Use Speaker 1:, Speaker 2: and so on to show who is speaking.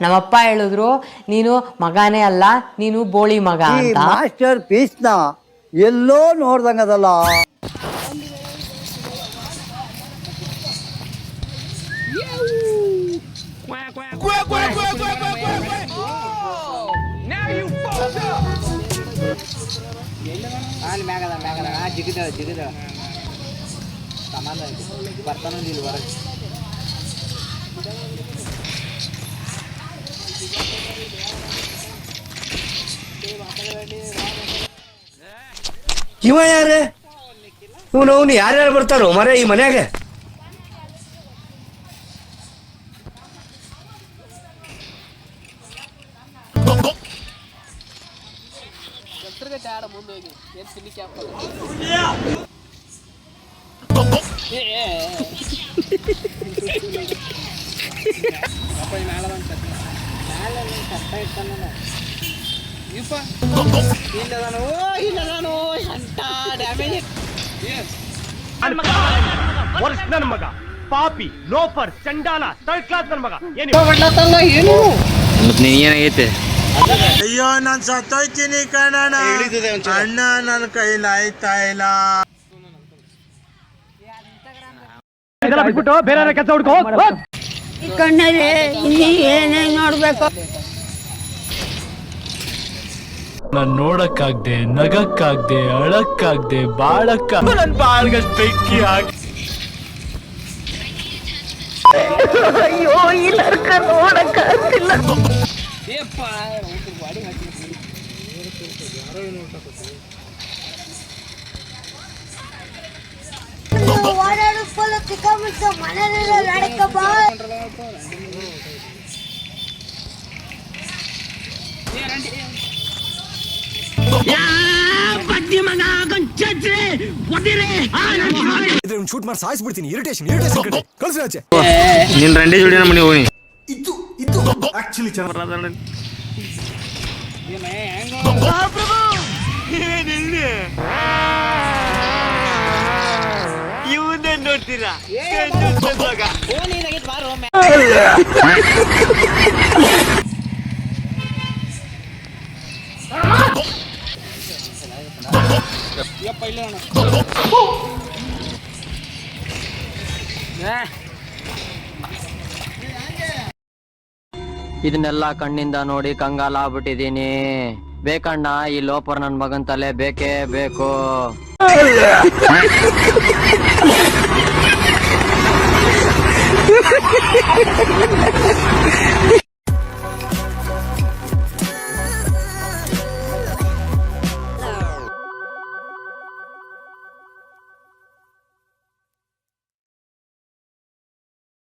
Speaker 1: ನಮ್ಮಪ್ಪ ಹೇಳಿದ್ರು ನೀನು ಮಗನೇ ಅಲ್ಲ, ನೀನು ಬೋಳಿ ಮಗ ಅಂತ.
Speaker 2: ಮಾಸ್ಟರ್ ಪೀಸ್ನ ಎಲ್ಲೋ ನೋಡ್ದಂಗದಲ್ಲ.
Speaker 3: ಜಿಗಿದ ಸಮಾಧಾನ ಬರ್ತಾನ ಹೊರಗೆ.
Speaker 4: ಇವ ಯಾರೇ ಇವನು ಯಾರ್ಯಾರು ಬರ್ತಾರೋ ಮರೆ ಈ ಮನ್ಯಾಗ?
Speaker 5: ನನ್ನ ಮಗ ಪಾಪಿ ಲೋಫರ್ ಚಂಡಾಲ ಥರ್ಡ್ ಕ್ಲಾಸ್ ನನ್ನ ಮಗ
Speaker 3: ಏನು ಏನಾಗೈತೆ?
Speaker 6: ಅಯ್ಯೋ ನಾನ್ ಸತ್ತೋಯ್ತೀನಿ ಕಣಣ್ಣ, ಅಣ್ಣ ನನ್ನ ಕೈಲಾಯ್ತಾ ಇಲ್ಲ.
Speaker 5: ಬಿಟ್ಬಿಟ್ಟು ಬೇರೆ ಕೆಲಸ ಹುಡ್ಕೋ.
Speaker 1: ಕಣ್ಣಲ್ಲಿ ಏನೇನ್ ನೋಡ್ಬೇಕು?
Speaker 7: ನಾನ್ ನೋಡಕ್ಕಾಗ್ದೆ, ನಗಕ್ಕಾಗ್ದೆ, ಅಳಕ್ಕಾಗ್ದೆ, ನನ್ ಬಾಳ್ಗಷ್ಟ್ ಬೆಂಕಿ ಹಾಕಿ.
Speaker 1: ಅಯ್ಯೋ ಈ ನರ್ಕ ನೋಡಕ್ಕಾಗ್ತಿಲ್ಲ.
Speaker 4: ಶೂಟ್ ಮಾಡಿ ಸಾಯಿಸ್ಬಿಡ್ತೀನಿ. ಇರಿಟೇಷನ್ ಕಳ್ಸಿ.
Speaker 3: ನಿನ್ ರಂಡಿ ಜೋಡಿ ನಮ್ಮ ಮನೆ ಹೋಗಿ.
Speaker 4: ಇದು ಆಕ್ಚುಲಿ ಚೆನ್ನಾಗಿ
Speaker 5: ಇವನ್ನೇ ನೋಡ್ತೀರಾ?
Speaker 3: ಇದನ್ನೆಲ್ಲ ಕಣ್ಣಿಂದ ನೋಡಿ ಕಂಗಾಲ ಆಗ್ಬಿಟ್ಟಿದೀನಿ. ಬೇಕಣ್ಣ ಈ ಲೋಪರ್ ನನ್ ಮಗನ್ ತಲೆ ಬೇಕೇ ಬೇಕು.